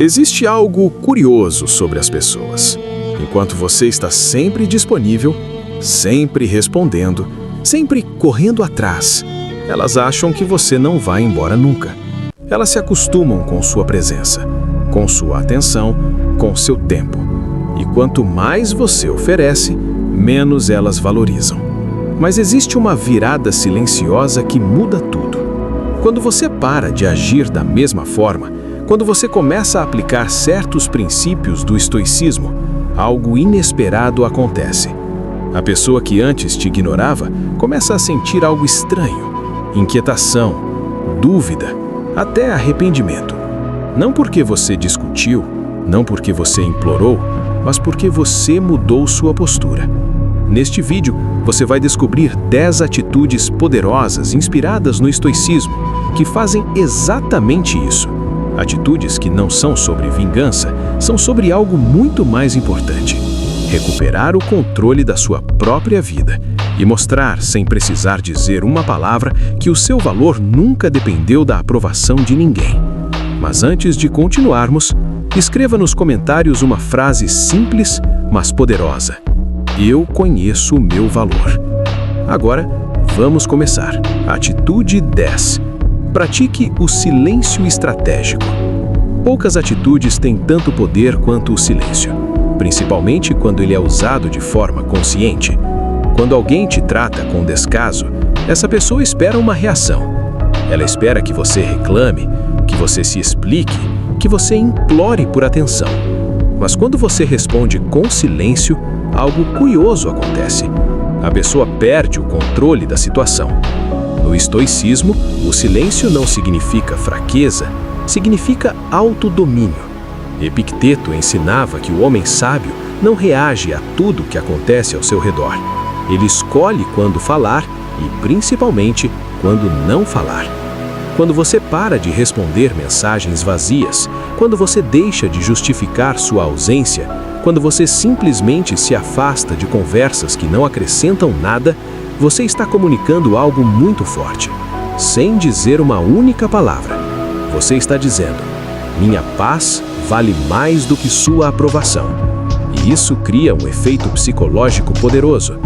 Existe algo curioso sobre as pessoas. Enquanto você está sempre disponível, sempre respondendo, sempre correndo atrás, elas acham que você não vai embora nunca. Elas se acostumam com sua presença, com sua atenção, com seu tempo. E quanto mais você oferece, menos elas valorizam. Mas existe uma virada silenciosa que muda tudo. Quando você para de agir da mesma forma, quando você começa a aplicar certos princípios do estoicismo, algo inesperado acontece. A pessoa que antes te ignorava começa a sentir algo estranho, inquietação, dúvida, até arrependimento. Não porque você discutiu, não porque você implorou, mas porque você mudou sua postura. Neste vídeo, você vai descobrir 10 atitudes poderosas inspiradas no estoicismo que fazem exatamente isso. Atitudes que não são sobre vingança, são sobre algo muito mais importante: recuperar o controle da sua própria vida e mostrar, sem precisar dizer uma palavra, que o seu valor nunca dependeu da aprovação de ninguém. Mas antes de continuarmos, escreva nos comentários uma frase simples, mas poderosa: eu conheço o meu valor. Agora, vamos começar. Atitude 10. Pratique o silêncio estratégico. Poucas atitudes têm tanto poder quanto o silêncio, principalmente quando ele é usado de forma consciente. Quando alguém te trata com descaso, essa pessoa espera uma reação. Ela espera que você reclame, que você se explique, que você implore por atenção. Mas quando você responde com silêncio, algo curioso acontece. A pessoa perde o controle da situação. No estoicismo, o silêncio não significa fraqueza, significa autodomínio. Epicteto ensinava que o homem sábio não reage a tudo que acontece ao seu redor. Ele escolhe quando falar e, principalmente, quando não falar. Quando você para de responder mensagens vazias, quando você deixa de justificar sua ausência, quando você simplesmente se afasta de conversas que não acrescentam nada, você está comunicando algo muito forte. Sem dizer uma única palavra, você está dizendo: minha paz vale mais do que sua aprovação. E isso cria um efeito psicológico poderoso.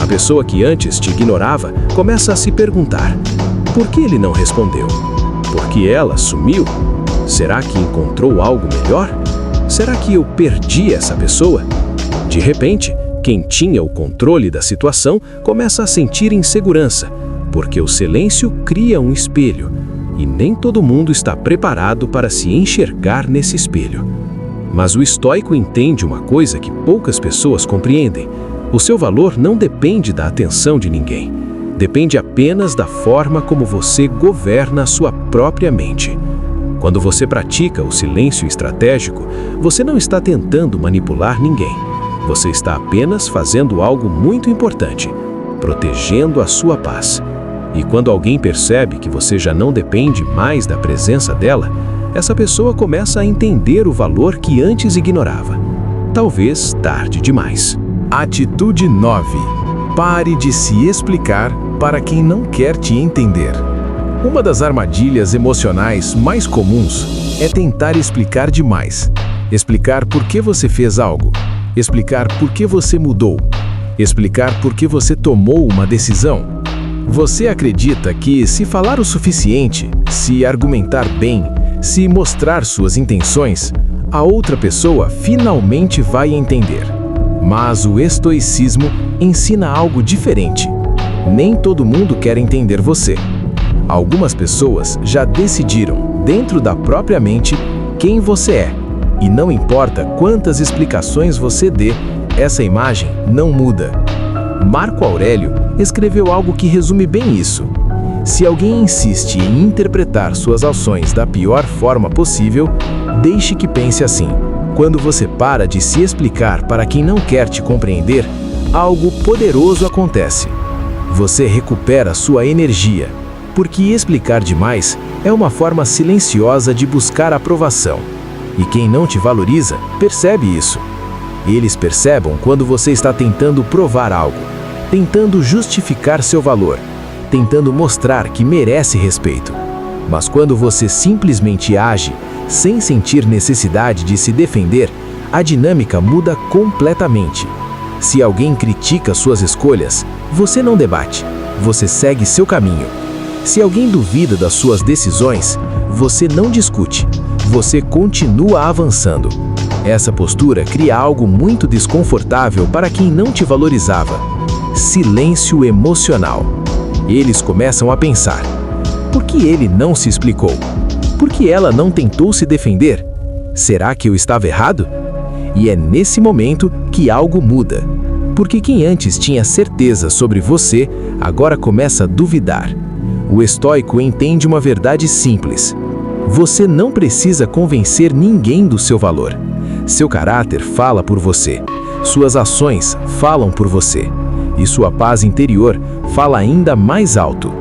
A pessoa que antes te ignorava começa a se perguntar: por que ele não respondeu? Por que ela sumiu? Será que encontrou algo melhor? Será que eu perdi essa pessoa? De repente, quem tinha o controle da situação começa a sentir insegurança, porque o silêncio cria um espelho, e nem todo mundo está preparado para se enxergar nesse espelho. Mas o estoico entende uma coisa que poucas pessoas compreendem: o seu valor não depende da atenção de ninguém, depende apenas da forma como você governa a sua própria mente. Quando você pratica o silêncio estratégico, você não está tentando manipular ninguém. Você está apenas fazendo algo muito importante, protegendo a sua paz. E quando alguém percebe que você já não depende mais da presença dela, essa pessoa começa a entender o valor que antes ignorava. Talvez tarde demais. Atitude 9. Pare de se explicar para quem não quer te entender. Uma das armadilhas emocionais mais comuns é tentar explicar demais. Explicar por que você fez algo. Explicar por que você mudou. Explicar por que você tomou uma decisão. Você acredita que, se falar o suficiente, se argumentar bem, se mostrar suas intenções, a outra pessoa finalmente vai entender. Mas o estoicismo ensina algo diferente. Nem todo mundo quer entender você. Algumas pessoas já decidiram, dentro da própria mente, quem você é. E não importa quantas explicações você dê, essa imagem não muda. Marco Aurélio escreveu algo que resume bem isso. Se alguém insiste em interpretar suas ações da pior forma possível, deixe que pense assim: quando você para de se explicar para quem não quer te compreender, algo poderoso acontece. Você recupera sua energia, porque explicar demais é uma forma silenciosa de buscar aprovação. E quem não te valoriza, percebe isso. Eles percebem quando você está tentando provar algo, tentando justificar seu valor, tentando mostrar que merece respeito. Mas quando você simplesmente age, sem sentir necessidade de se defender, a dinâmica muda completamente. Se alguém critica suas escolhas, você não debate, você segue seu caminho. Se alguém duvida das suas decisões, você não discute, você continua avançando. Essa postura cria algo muito desconfortável para quem não te valorizava: silêncio emocional. Eles começam a pensar: por que ele não se explicou? Por que ela não tentou se defender? Será que eu estava errado? E é nesse momento que algo muda. Porque quem antes tinha certeza sobre você, agora começa a duvidar. O estoico entende uma verdade simples: você não precisa convencer ninguém do seu valor. Seu caráter fala por você, suas ações falam por você, e sua paz interior fala ainda mais alto.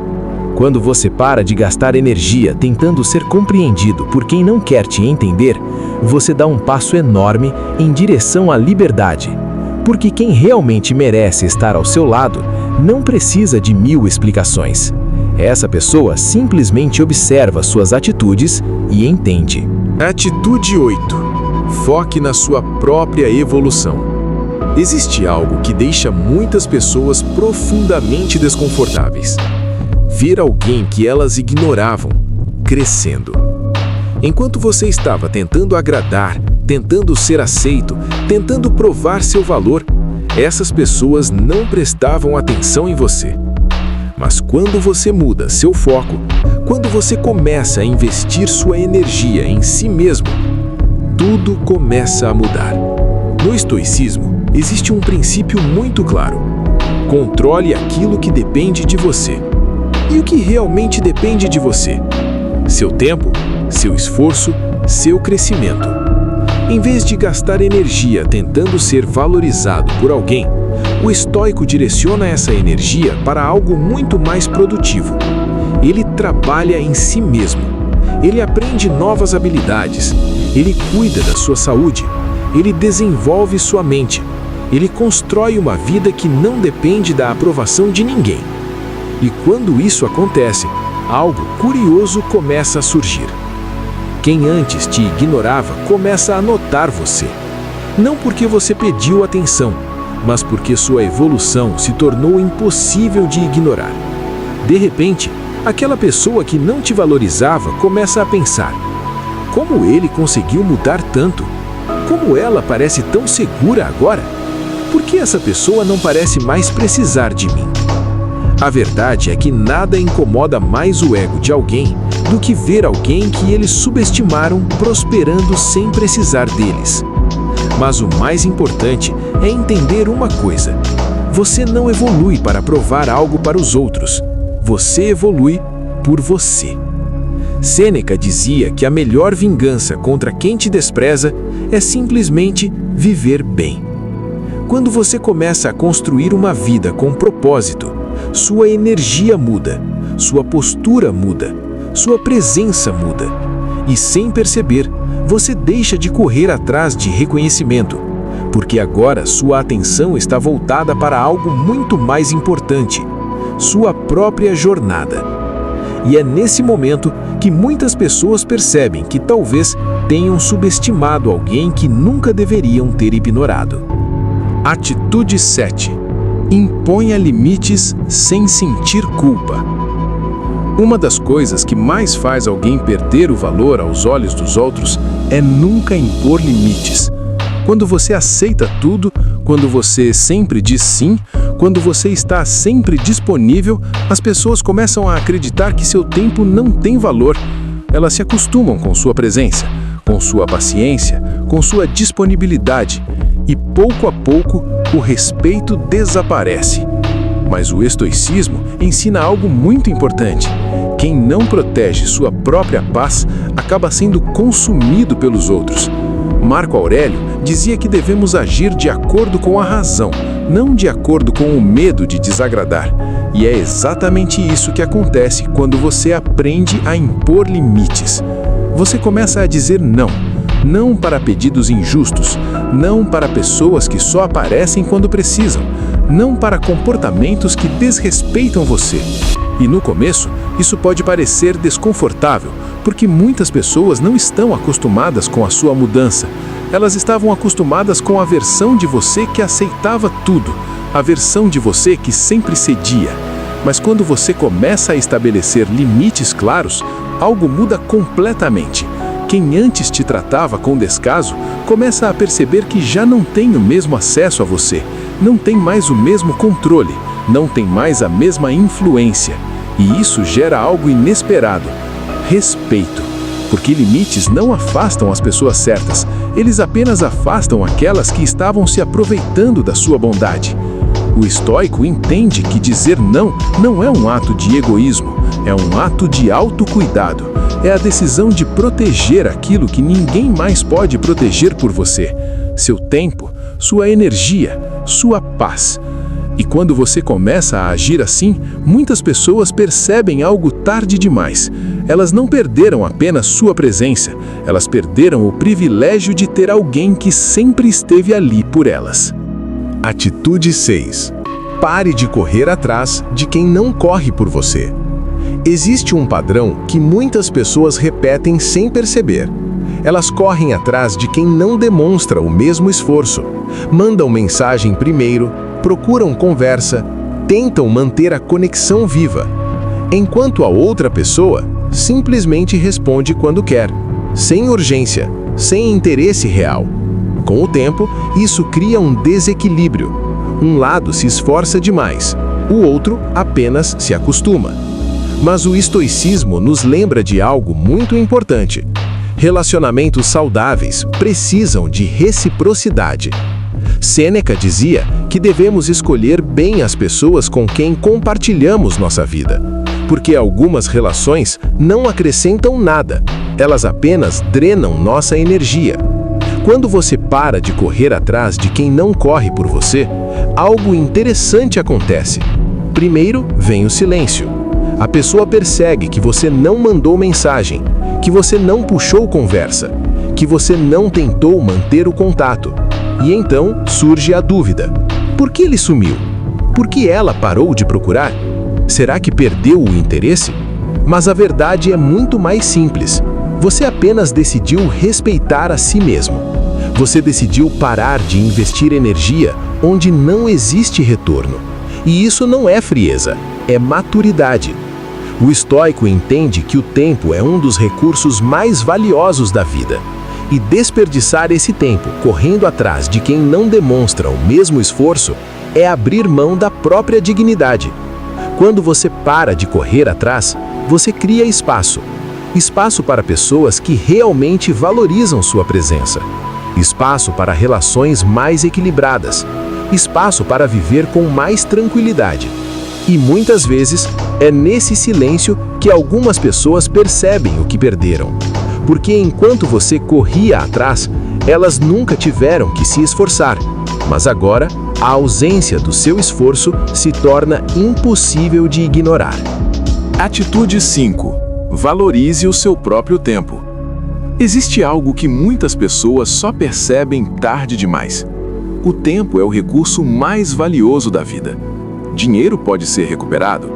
Quando você para de gastar energia tentando ser compreendido por quem não quer te entender, você dá um passo enorme em direção à liberdade. Porque quem realmente merece estar ao seu lado não precisa de 1000 explicações. Essa pessoa simplesmente observa suas atitudes e entende. Atitude 8. Foque na sua própria evolução. Existe algo que deixa muitas pessoas profundamente desconfortáveis: ver alguém que elas ignoravam crescendo. Enquanto você estava tentando agradar, tentando ser aceito, tentando provar seu valor, essas pessoas não prestavam atenção em você. Mas quando você muda seu foco, quando você começa a investir sua energia em si mesmo, tudo começa a mudar. No estoicismo, existe um princípio muito claro: controle aquilo que depende de você. E o que realmente depende de você? Seu tempo, seu esforço, seu crescimento. Em vez de gastar energia tentando ser valorizado por alguém, o estoico direciona essa energia para algo muito mais produtivo. Ele trabalha em si mesmo. Ele aprende novas habilidades. Ele cuida da sua saúde. Ele desenvolve sua mente. Ele constrói uma vida que não depende da aprovação de ninguém. E quando isso acontece, algo curioso começa a surgir. Quem antes te ignorava começa a notar você. Não porque você pediu atenção, mas porque sua evolução se tornou impossível de ignorar. De repente, aquela pessoa que não te valorizava começa a pensar: como ele conseguiu mudar tanto? Como ela parece tão segura agora? Por que essa pessoa não parece mais precisar de mim? A verdade é que nada incomoda mais o ego de alguém do que ver alguém que eles subestimaram prosperando sem precisar deles. Mas o mais importante é entender uma coisa: você não evolui para provar algo para os outros, você evolui por você. Sêneca dizia que a melhor vingança contra quem te despreza é simplesmente viver bem. Quando você começa a construir uma vida com propósito, sua energia muda, sua postura muda, sua presença muda. E sem perceber, você deixa de correr atrás de reconhecimento, porque agora sua atenção está voltada para algo muito mais importante: sua própria jornada. E é nesse momento que muitas pessoas percebem que talvez tenham subestimado alguém que nunca deveriam ter ignorado. Atitude 7. Imponha limites sem sentir culpa. Uma das coisas que mais faz alguém perder o valor aos olhos dos outros é nunca impor limites. Quando você aceita tudo, quando você sempre diz sim, quando você está sempre disponível, as pessoas começam a acreditar que seu tempo não tem valor. Elas se acostumam com sua presença, com sua paciência, com sua disponibilidade. E pouco a pouco, o respeito desaparece. Mas o estoicismo ensina algo muito importante: quem não protege sua própria paz acaba sendo consumido pelos outros. Marco Aurélio dizia que devemos agir de acordo com a razão, não de acordo com o medo de desagradar. E é exatamente isso que acontece quando você aprende a impor limites. Você começa a dizer não. Não para pedidos injustos, não para pessoas que só aparecem quando precisam, não para comportamentos que desrespeitam você. E no começo, isso pode parecer desconfortável, Porque muitas pessoas não estão acostumadas com a sua mudança. Elas estavam acostumadas com a versão de você que aceitava tudo, a versão de você que sempre cedia. Mas quando você começa a estabelecer limites claros, algo muda completamente. Quem antes te tratava com descaso, começa a perceber que já não tem o mesmo acesso a você, não tem mais o mesmo controle, não tem mais a mesma influência. E isso gera algo inesperado: respeito. Porque limites não afastam as pessoas certas, eles apenas afastam aquelas que estavam se aproveitando da sua bondade. O estoico entende que dizer não é um ato de egoísmo, é um ato de autocuidado. É a decisão de proteger aquilo que ninguém mais pode proteger por você: seu tempo, sua energia, sua paz. E quando você começa a agir assim, muitas pessoas percebem algo tarde demais. Elas não perderam apenas sua presença, elas perderam o privilégio de ter alguém que sempre esteve ali por elas. Atitude 6. Pare de correr atrás de quem não corre por você. Existe um padrão que muitas pessoas repetem sem perceber. Elas correm atrás de quem não demonstra o mesmo esforço. Mandam mensagem primeiro, procuram conversa, tentam manter a conexão viva. Enquanto a outra pessoa simplesmente responde quando quer, sem urgência, sem interesse real. Com o tempo, isso cria um desequilíbrio. Um lado se esforça demais, o outro apenas se acostuma. Mas o estoicismo nos lembra de algo muito importante. Relacionamentos saudáveis precisam de reciprocidade. Sêneca dizia que devemos escolher bem as pessoas com quem compartilhamos nossa vida, porque algumas relações não acrescentam nada, elas apenas drenam nossa energia. Quando você para de correr atrás de quem não corre por você, algo interessante acontece. Primeiro vem o silêncio. A pessoa percebe que você não mandou mensagem, que você não puxou conversa, que você não tentou manter o contato. E então surge a dúvida: por que ele sumiu? Por que ela parou de procurar? Será que perdeu o interesse? Mas a verdade é muito mais simples. Você apenas decidiu respeitar a si mesmo. Você decidiu parar de investir energia onde não existe retorno. E isso não é frieza, é maturidade. O estoico entende que o tempo é um dos recursos mais valiosos da vida. E desperdiçar esse tempo correndo atrás de quem não demonstra o mesmo esforço é abrir mão da própria dignidade. Quando você para de correr atrás, você cria espaço. Espaço para pessoas que realmente valorizam sua presença. Espaço para relações mais equilibradas. Espaço para viver com mais tranquilidade. E muitas vezes é nesse silêncio que algumas pessoas percebem o que perderam. Porque enquanto você corria atrás, elas nunca tiveram que se esforçar. Mas agora, a ausência do seu esforço se torna impossível de ignorar. Atitude 5. Valorize o seu próprio tempo. Existe algo que muitas pessoas só percebem tarde demais. O tempo é o recurso mais valioso da vida. Dinheiro pode ser recuperado.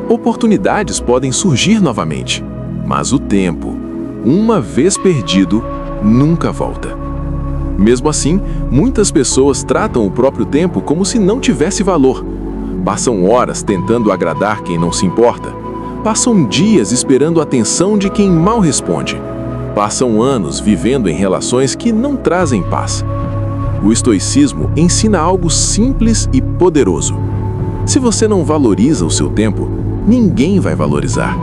Oportunidades podem surgir novamente. Mas o tempo, uma vez perdido, nunca volta. Mesmo assim, muitas pessoas tratam o próprio tempo como se não tivesse valor. Passam horas tentando agradar quem não se importa. Passam dias esperando a atenção de quem mal responde. Passam anos vivendo em relações que não trazem paz. O estoicismo ensina algo simples e poderoso. Se você não valoriza o seu tempo, ninguém vai valorizar.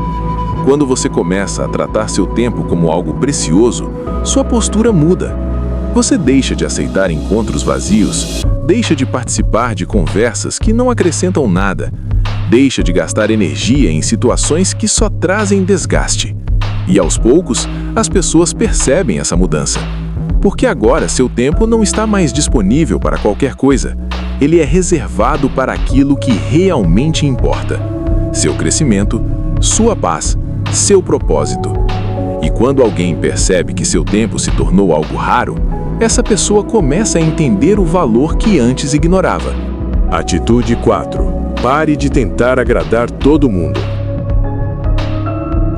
Quando você começa a tratar seu tempo como algo precioso, sua postura muda. Você deixa de aceitar encontros vazios, deixa de participar de conversas que não acrescentam nada, deixa de gastar energia em situações que só trazem desgaste. E aos poucos, as pessoas percebem essa mudança. Porque agora seu tempo não está mais disponível para qualquer coisa. Ele é reservado para aquilo que realmente importa: seu crescimento, sua paz, seu propósito. E quando alguém percebe que seu tempo se tornou algo raro, essa pessoa começa a entender o valor que antes ignorava. Atitude 4. Pare de tentar agradar todo mundo.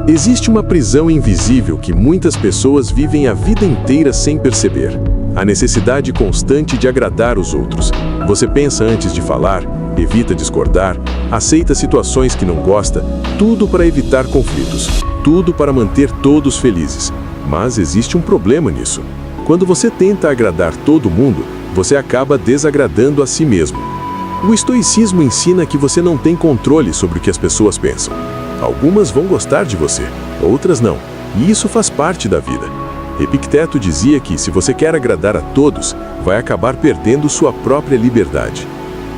Existe uma prisão invisível que muitas pessoas vivem a vida inteira sem perceber. A necessidade constante de agradar os outros. Você pensa antes de falar, evita discordar, aceita situações que não gosta, tudo para evitar conflitos, tudo para manter todos felizes. Mas existe um problema nisso. Quando você tenta agradar todo mundo, você acaba desagradando a si mesmo. O estoicismo ensina que você não tem controle sobre o que as pessoas pensam. Algumas vão gostar de você, outras não, e isso faz parte da vida. Epicteto dizia que, se você quer agradar a todos, vai acabar perdendo sua própria liberdade.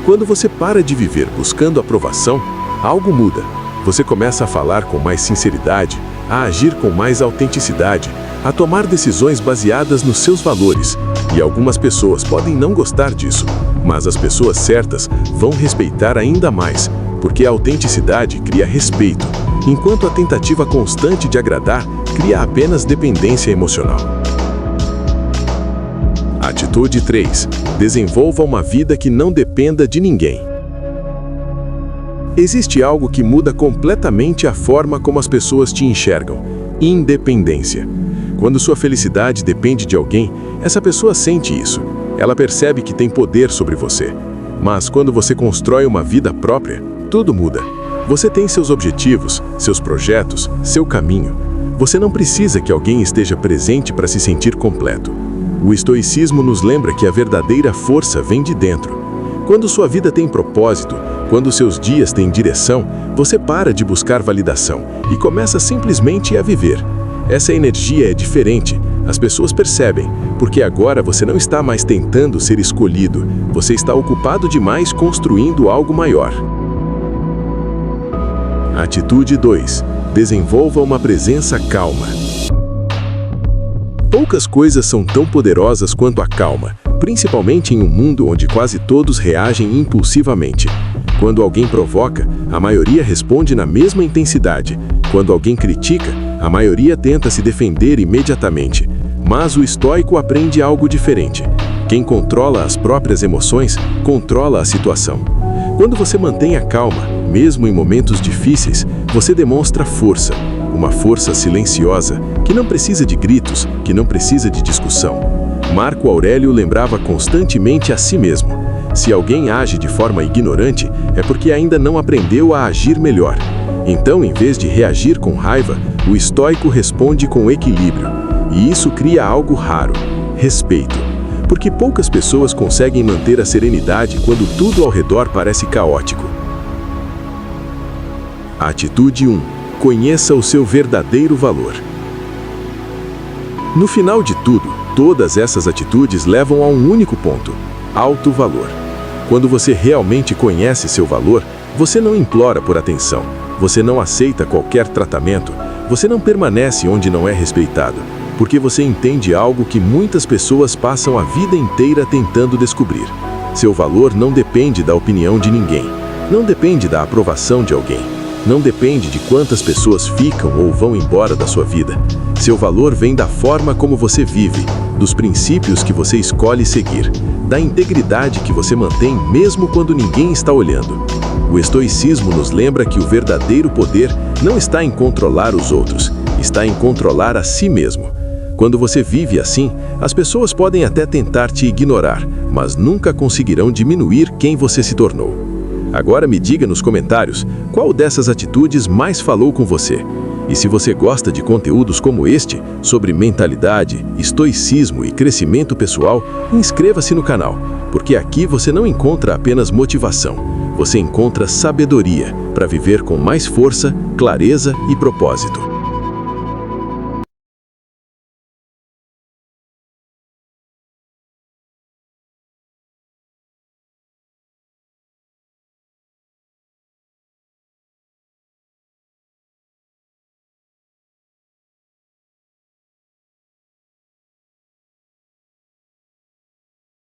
Quando você para de viver buscando aprovação, algo muda. Você começa a falar com mais sinceridade, a agir com mais autenticidade, a tomar decisões baseadas nos seus valores. E algumas pessoas podem não gostar disso, mas as pessoas certas vão respeitar ainda mais, porque a autenticidade cria respeito, enquanto a tentativa constante de agradar cria apenas dependência emocional. Atitude 3. Desenvolva uma vida que não dependa de ninguém. Existe algo que muda completamente a forma como as pessoas te enxergam: independência. Quando sua felicidade depende de alguém, essa pessoa sente isso. Ela percebe que tem poder sobre você. Mas quando você constrói uma vida própria, tudo muda. Você tem seus objetivos, seus projetos, seu caminho. Você não precisa que alguém esteja presente para se sentir completo. O estoicismo nos lembra que a verdadeira força vem de dentro. Quando sua vida tem propósito, quando seus dias têm direção, você para de buscar validação e começa simplesmente a viver. Essa energia é diferente. As pessoas percebem, porque agora você não está mais tentando ser escolhido, você está ocupado demais construindo algo maior. Atitude 2. Desenvolva uma presença calma. Poucas coisas são tão poderosas quanto a calma, principalmente em um mundo onde quase todos reagem impulsivamente. Quando alguém provoca, a maioria responde na mesma intensidade. Quando alguém critica, a maioria tenta se defender imediatamente. Mas o estoico aprende algo diferente. Quem controla as próprias emoções, controla a situação. Quando você mantém a calma, mesmo em momentos difíceis, você demonstra força. Uma força silenciosa, que não precisa de gritos, que não precisa de discussão. Marco Aurélio lembrava constantemente a si mesmo: se alguém age de forma ignorante, é porque ainda não aprendeu a agir melhor. Então, em vez de reagir com raiva, o estoico responde com equilíbrio. E isso cria algo raro: respeito. Porque poucas pessoas conseguem manter a serenidade quando tudo ao redor parece caótico. Atitude 1. Conheça o seu verdadeiro valor. No final de tudo, todas essas atitudes levam a um único ponto: alto valor. Quando você realmente conhece seu valor, você não implora por atenção, você não aceita qualquer tratamento, você não permanece onde não é respeitado, porque você entende algo que muitas pessoas passam a vida inteira tentando descobrir. Seu valor não depende da opinião de ninguém, não depende da aprovação de alguém, não depende de quantas pessoas ficam ou vão embora da sua vida. Seu valor vem da forma como você vive, dos princípios que você escolhe seguir, da integridade que você mantém mesmo quando ninguém está olhando. O estoicismo nos lembra que o verdadeiro poder não está em controlar os outros, está em controlar a si mesmo. Quando você vive assim, as pessoas podem até tentar te ignorar, mas nunca conseguirão diminuir quem você se tornou. Agora me diga nos comentários qual dessas atitudes mais falou com você. E se você gosta de conteúdos como este, sobre mentalidade, estoicismo e crescimento pessoal, inscreva-se no canal, porque aqui você não encontra apenas motivação, você encontra sabedoria para viver com mais força, clareza e propósito.